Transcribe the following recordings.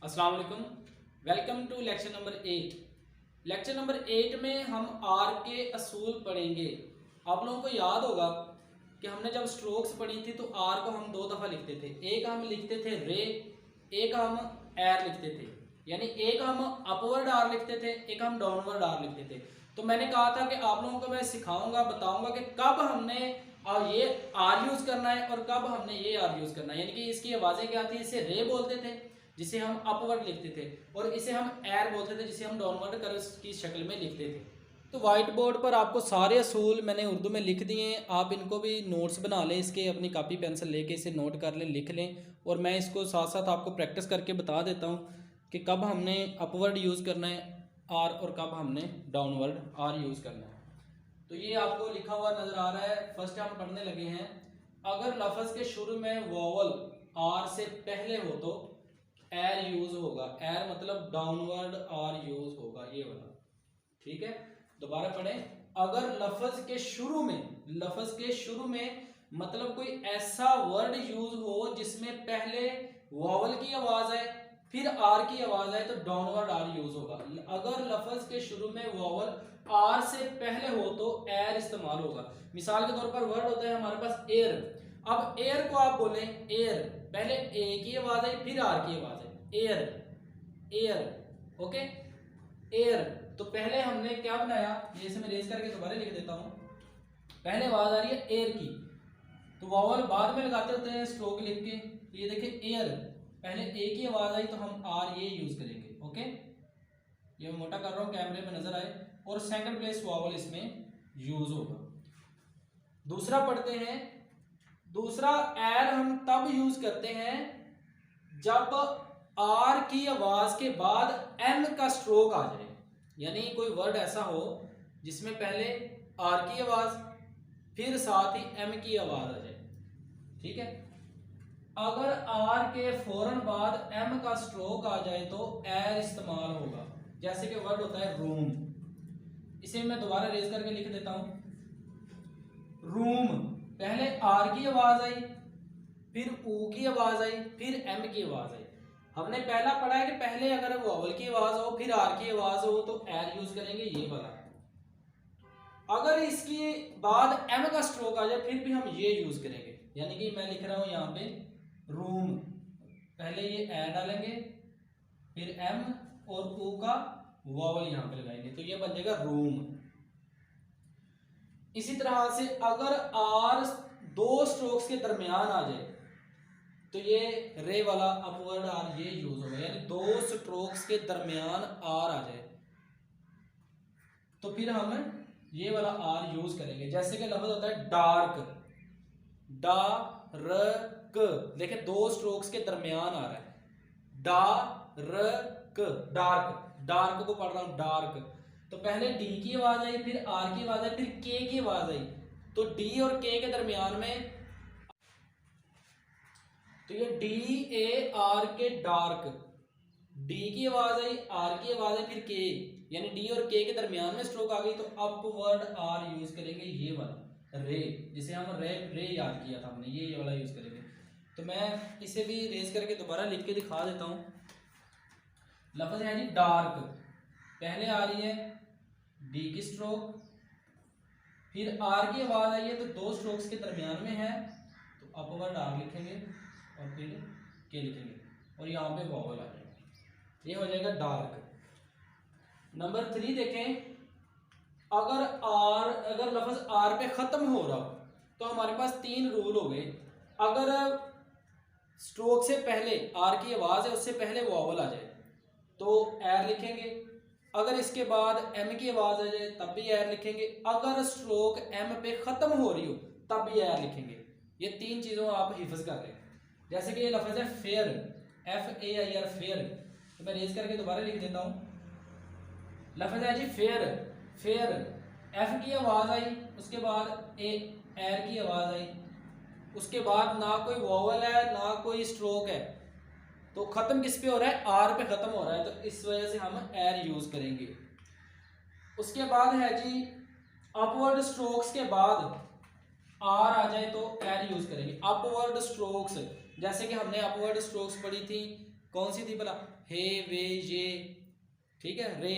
अस्सलाम वालेकुम। Welcome to lecture number 8। Lecture number 8 में हम आर के असूल पढ़ेंगे। आप लोगों को याद होगा कि हमने जब स्ट्रोक्स पढ़ी थी तो आर को हम दो दफ़ा लिखते थे। एक हम लिखते थे रे, एक हम एर लिखते थे। यानी एक हम अपवर्ड आर लिखते थे, एक हम डाउनवर्ड आर लिखते थे। तो मैंने कहा था कि आप लोगों को मैं सिखाऊंगा, बताऊंगा कि कब हमने ये आर यूज़ करना है और कब हमने ये आर यूज़ करना है। यानी कि इसकी आवाज़ें क्या थी, इसे रे बोलते थे जिसे हम अपवर्ड लिखते थे, और इसे हम एर बोलते थे जिसे हम डाउनवर्ड कर्व की शक्ल में लिखते थे। तो वाइट बोर्ड पर आपको सारे असूल मैंने उर्दू में लिख दिए हैं। आप इनको भी नोट्स बना लें, इसके अपनी कापी पेंसिल लेके इसे नोट कर लें, लिख लें। और मैं इसको साथ साथ आपको प्रैक्टिस करके बता देता हूँ कि कब हमने अपवर्ड यूज़ करना है आर और कब हमने डाउनवर्ड आर यूज़ करना है। तो ये आपको लिखा हुआ नज़र आ रहा है। फर्स्ट हम पढ़ने लगे हैं। अगर लफ्ज़ के शुरू में वोवल आर से पहले हो तो एर यूज होगा। एर मतलब डाउनवर्ड आर यूज होगा, ये वाला। ठीक है, दोबारा पढ़ें। अगर लफ्ज के शुरू में मतलब कोई ऐसा वर्ड यूज हो जिसमें पहले वॉवल की आवाज आए फिर आर की आवाज आए तो डाउनवर्ड आर यूज होगा। अगर लफ्ज के शुरू में वॉवल आर से पहले हो तो एर इस्तेमाल होगा। मिसाल के तौर पर वर्ड होता है हमारे पास एयर। अब एयर को आप बोलें एयर, पहले ए की आवाज आई फिर आर की आवाज आई, एयर एयर। Okay, air. तो पहले हमने क्या बनाया, ये इसे मैं रेज करके दोबारा लिख देता हूं। पहले आवाज आ रही है एयर की, तो वॉवल बाद में लगाते होते हैं स्ट्रोक लिख के। तो ये देखिए एयर, पहले ए की आवाज आई तो हम आर ये यूज करेंगे। ओके, ये मोटा कर रहा हूं कैमरे में नजर आए। और सेकंड प्लेस वॉवल इसमें यूज होगा। दूसरा पढ़ते हैं। दूसरा एर हम तब यूज करते हैं जब आर की आवाज के बाद एम का स्ट्रोक आ जाए। यानी कोई वर्ड ऐसा हो जिसमें पहले आर की आवाज फिर साथ ही एम की आवाज आ जाए। ठीक है, अगर आर के फौरन बाद एम का स्ट्रोक आ जाए तो एर इस्तेमाल होगा। जैसे कि वर्ड होता है रूम, इसे मैं दोबारा रेज करके लिख देता हूं। रूम, पहले आर की आवाज आई फिर ऊ की आवाज आई फिर एम की आवाज आई। हमने पहला पढ़ा है कि पहले अगर वॉवल की आवाज हो फिर आर की आवाज हो तो एर यूज करेंगे, ये वाला। अगर इसके बाद एम का स्ट्रोक आ जाए फिर भी हम ये यूज करेंगे। यानी कि मैं लिख रहा हूं यहां पे रूम, पहले ये एर डालेंगे फिर एम और ऊ का वॉवल यहां पे लगाएंगे तो ये बन जाएगा रूम। इसी तरह से अगर आर दो स्ट्रोक्स के दरमियान आ जाए तो ये रे वाला अपवर्ड आर ये यूज होगा। यानी दो स्ट्रोक्स के दरमियान आर आ जाए तो फिर हम ये वाला आर यूज करेंगे। जैसे कि लफ्ज होता है डार्क, डार्क, देखिए दो स्ट्रोक्स के दरमियान आ रहा है। डार्क, डार्क, डार्क को पढ़ रहा हूं डार्क, तो पहले डी की आवाज आई फिर आर की आवाज आई फिर के की आवाज आई तो डी और के के दरमियान में, तो ये डी ए आर के डार्क, डी की आवाज आई आर की आवाज आई फिर के, यानी डी और के के दरमियान में स्ट्रोक आ गई तो अपवर्ड आर यूज करेंगे, ये वाला रे, जिसे हम रे रे याद किया था हमने, ये वाला यूज करेंगे। तो मैं इसे भी रेज करके दोबारा लिख के दिखा देता हूं। लफ्ज है जी डार्क, पहले आ रही है डी की स्ट्रोक फिर आर की आवाज आई है तो दो स्ट्रोक्स के दरमियान में है तो अपवर्ड आर लिखेंगे और फिर के लिखेंगे और यहाँ पे वॉवल आ जाएगा, ये हो जाएगा डार्क। नंबर 3 देखें। अगर लफ्ज आर पे खत्म हो रहा हो तो हमारे पास 3 रूल हो गए। अगर स्ट्रोक से पहले आर की आवाज है उससे पहले वॉवल आ जाए तो एर लिखेंगे। अगर इसके बाद एम की आवाज आ जाए तब भी एर लिखेंगे। अगर स्ट्रोक एम पे खत्म हो रही हो तब भी एर लिखेंगे। ये 3 चीजों आप हिफ्ज कर लें। जैसे कि ये लफ्ज है fair, F A I R, fair, तो मैं रेज करके दोबारा लिख देता हूं। लफ्ज है जी फेयर, फेयर, एफ की आवाज आई उसके बाद ए एर की आवाज आई, उसके बाद ना कोई वॉवल है ना कोई स्ट्रोक है तो खत्म किस पे हो रहा है, आर पे खत्म हो रहा है तो इस वजह से हम एर यूज करेंगे। उसके बाद है जी अपवर्ड स्ट्रोक्स के बाद आर आ जाए तो एर यूज करेंगे। अपवर्ड स्ट्रोक्स, जैसे कि हमने अपवर्ड स्ट्रोक्स पढ़ी थी कौन सी थी भला, हे वे ये, ठीक है, रे,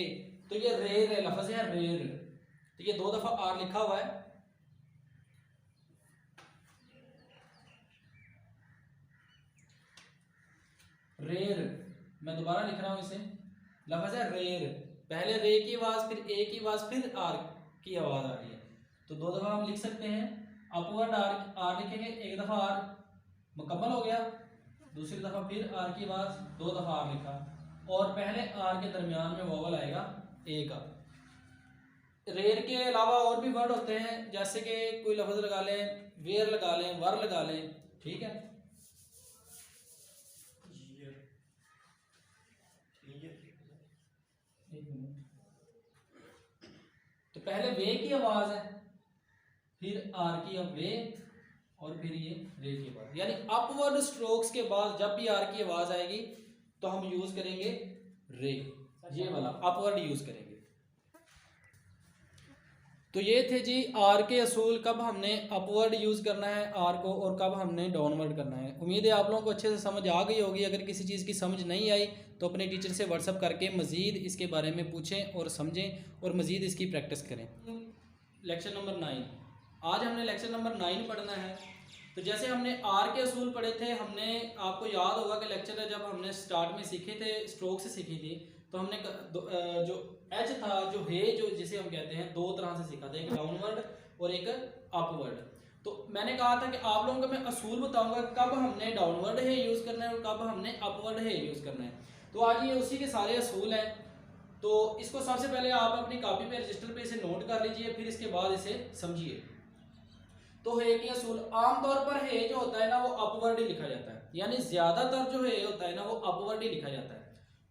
तो ये रेर है, लफ्ज है रेर, तो ये 2 दफा आर लिखा हुआ है। रेर, मैं दोबारा लिख रहा हूं इसे, लफ्ज है रेर, पहले रे की आवाज, फिर ए की आवाज, फिर आर की आवाज आ रही है, तो 2 दफा हम लिख सकते हैं। अपवर्ड आर, आर लिखेंगे, एक दफा आर मुकम्मल हो गया, दूसरी दफा फिर आर की आवाज, 2 दफा आर लिखा, और पहले आर के दरमियान में वोवल आएगा ए का। रेर के अलावा और भी वर्ड होते हैं, जैसे कि कोई लफ्ज लगा लें, वेयर लगा लें, वर लगा लें, ठीक है। तो पहले वे की आवाज है, फिर आर की अब वे, और फिर ये रे की आवाज, यानी अपवर्ड स्ट्रोक्स के बाद जब भी आर की आवाज आएगी तो हम यूज करेंगे रे, ये वाला अपवर्ड यूज करेंगे। तो ये थे जी आर के असूल, कब हमने अपवर्ड यूज़ करना है आर को और कब हमने डाउनवर्ड करना है। उम्मीद है आप लोगों को अच्छे से समझ आ गई होगी। अगर किसी चीज़ की समझ नहीं आई तो अपने टीचर से व्हाट्सअप करके मज़ीद इसके बारे में पूछें और समझें और मज़ीद इसकी प्रैक्टिस करें। लेक्चर नंबर 9, आज हमने लेक्चर नंबर 9 पढ़ना है। तो जैसे हमने आर के असूल पढ़े थे, हमने, आपको याद होगा कि लेक्चर जब हमने स्टार्ट में सीखे थे, स्ट्रोक से सीखी थी, तो हमने जो एच था, जो हे, जो जिसे हम कहते हैं, 2 तरह से सीखा था, एक डाउनवर्ड और एक अपवर्ड। तो मैंने कहा था कि आप लोगों को मैं असूल बताऊंगा कब हमने डाउनवर्ड हे यूज़ करना है और कब हमने अपवर्ड हे यूज़ करना है। तो आज ये उसी के सारे असूल हैं। तो इसको सबसे पहले आप अपनी कॉपी पे, रजिस्टर पे इसे नोट कर लीजिए, फिर इसके बाद इसे समझिए। तो हे के असूल, आमतौर पर हे जो होता है ना वो अपवर्ड ही लिखा जाता है, यानी ज्यादातर जो हे होता है ना वो अपवर्ड ही लिखा जाता है।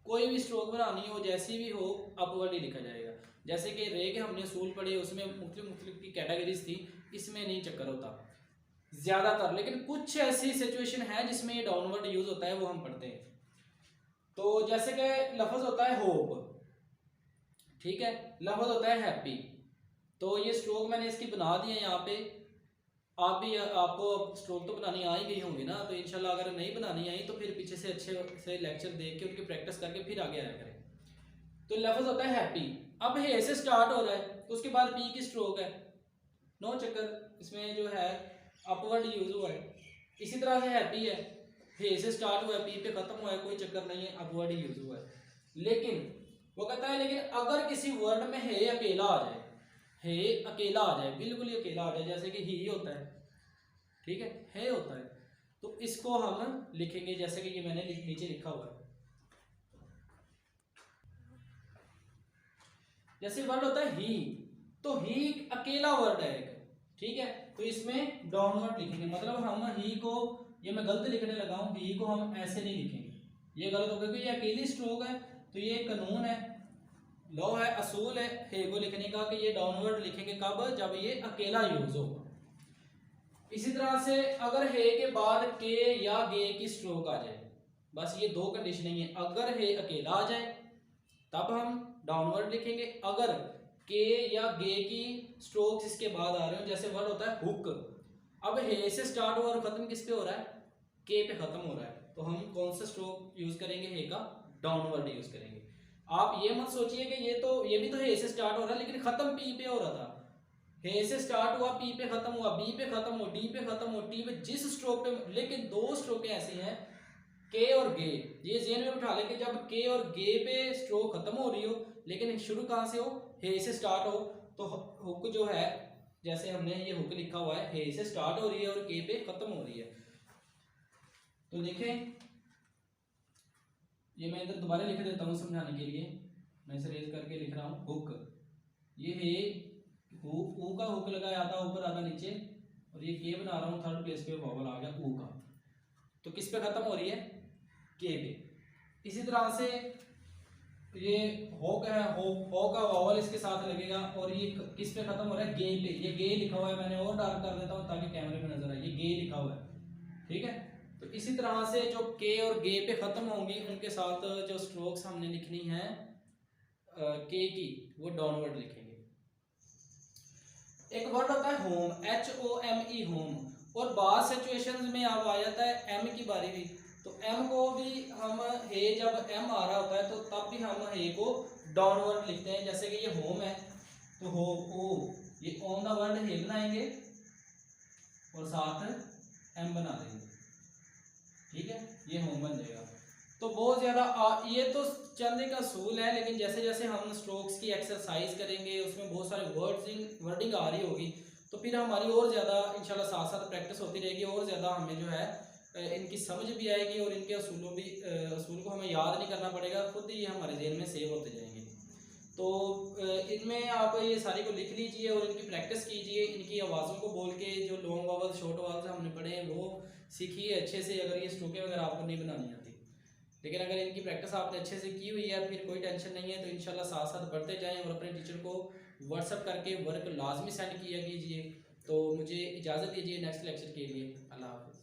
कोई भी स्ट्रोक बनानी हो, जैसी भी हो, अपवर्ड ही लिखा जाएगा। जैसे कि रे के हमने असूल पढ़े, उसमें मुख्तलिफ की कैटेगरीज थी, इसमें नहीं चक्कर होता ज्यादातर, लेकिन कुछ ऐसी सिचुएशन है जिसमें ये डाउनवर्ड यूज होता है, वो हम पढ़ते हैं। तो जैसे कि लफ्ज होता है होप, ठीक है, लफ्ज होता है हैप्पी। तो ये स्ट्रोक मैंने इसकी बना दी है यहाँ पे। आप भी, आपको स्ट्रोक तो बनानी आ ही गई होंगी ना, तो इंशाल्लाह अगर नहीं बनानी आई तो फिर पीछे से अच्छे से लेक्चर देख के उनकी प्रैक्टिस करके फिर आगे आया करें। तो लफ्ज होता है हैप्पी, अब हे से स्टार्ट हो रहा है तो उसके बाद पी की स्ट्रोक है, नो चक्कर, इसमें जो है अपवर्ड यूज हुआ है। इसी तरह से हैप्पी है, हे से स्टार्ट हुआ है, पी पे खत्म हुआ है, कोई चक्कर नहीं है, अपवर्ड यूज हुआ है। लेकिन वो कहता है, लेकिन अगर किसी वर्ड में हे अकेला आ जाए, हे अकेला आ जाए, बिल्कुल ही अकेला आ जाए, जैसे कि ही होता है, ठीक है, हे होता है, तो इसको हम लिखेंगे जैसे कि ये मैंने नीचे लिखा हुआ है। जैसे वर्ड होता है ही, तो ही अकेला वर्ड है एक, ठीक है, तो इसमें डाउनवर्ड लिखेंगे, मतलब हम ही को, ये मैं गलत लिखने लगा हूं, ही को हम ऐसे नहीं लिखेंगे, ये गलत हो गया क्योंकि ये अकेली स्ट्रोक है। तो ये कानून है, लॉ है, असूल है हे को लिखने का कि ये डाउनवर्ड लिखेंगे कब, जब ये अकेला यूज होगा। इसी तरह से अगर हे के बाद के या गे की स्ट्रोक आ जाए, बस ये 2 कंडीशन ही है, अगर हे अकेला आ जाए तब हम डाउनवर्ड लिखेंगे, अगर के या गे की स्ट्रोक्स इसके बाद आ रहे हो, जैसे वर्ड होता है हुक, अब हे से स्टार्ट हुआ और खत्म किस पे हो रहा है, के पे खत्म हो रहा है, तो हम कौन सा स्ट्रोक यूज करेंगे, हे का डाउनवर्ड यूज करेंगे। आप ये मत सोचिए कि ये भी तो हे से स्टार्ट हो रहा है लेकिन खत्म पी पे हो रहा था, हे से स्टार्ट हुआ, पी पे खत्म हुआ, बी पे खत्म हुआ, डी पे खत्म हुआ, टी पे, जिस स्ट्रोक पे, लेकिन 2 स्ट्रोकें ऐसी हैं के और गे, ये जेन में बिठा ले कि जब के और गे पे स्ट्रोक खत्म हो रही हो लेकिन शुरू कहां से हो, हे से स्टार्ट हो, तो हुक जो है, जैसे हमने ये हुक लिखा हुआ है, हे से स्टार्ट हो रही है और के पे खत्म हो रही है। तो देखें, ये मैं इधर दोबारा लिख देता हूँ समझाने के लिए, मैं इसे रेज करके लिख रहा हूँ हुक, ये है ऊ का हुक लगाया, आधा ऊपर आधा नीचे, और ये के बना रहा हूँ, थर्ड प्लेस पे वॉवल आ गया ऊ का, तो किस पे खत्म हो रही है, के पे। इसी तरह से ये होक है, हो का वॉवल इसके साथ लगेगा और ये किस पे खत्म हो रहा है, गे पे, ये गे लिखा हुआ है, मैंने और डार्क कर देता हूँ ताकि कैमरे में नजर आए, ये गे लिखा हुआ है, ठीक है। तो इसी तरह से जो के और गे पे खत्म होंगी उनके साथ जो स्ट्रोक्स हमने लिखनी है के की, वो डाउनवर्ड लिखेंगे। एक वर्ड होता है होम, HOME, होम, और बाद सिचुएशंस में अब आ जाता है एम की बारी भी, तो एम को भी हम हे जब एम आ रहा होता है तो तब भी हम हे को डाउनवर्ड लिखते हैं। जैसे कि ये होम है तो हो ओ, ये ऑन द वर्ड हे बनाएंगे और साथ एम बना देंगे, ठीक है, ये होम बन जाएगा। तो बहुत ज़्यादा ये तो चंद एक असूल है, लेकिन जैसे जैसे हम स्ट्रोक्स की एक्सरसाइज करेंगे उसमें बहुत सारे वर्डिंग आ रही होगी, तो फिर हमारी और ज़्यादा इंशाल्लाह साथ साथ प्रैक्टिस होती रहेगी और ज़्यादा हमें जो है इनकी समझ भी आएगी और इनके असूल को हमें याद नहीं करना पड़ेगा, खुद ही हमारे जहन में सेव होते जाएंगे। तो इनमें आप ये सारी को लिख लीजिए और इनकी प्रैक्टिस कीजिए, इनकी आवाज़ों को बोल के जो लॉन्ग वावल शॉर्ट वावल्स हमने पढ़े हैं वो सीखिए अच्छे से। अगर ये स्ट्रोकें वगैरह आपको नहीं बनानी आती, लेकिन अगर इनकी प्रैक्टिस आपने अच्छे से की हुई है फिर कोई टेंशन नहीं है, तो इंशाल्लाह साथ साथ पढ़ते जाएं और अपने टीचर को व्हाट्सअप करके वर्क लाजमी सेंड किया कीजिए। तो मुझे इजाज़त दीजिए नेक्स्ट लेक्चर के लिए। अल्लाह हाफ़िज़।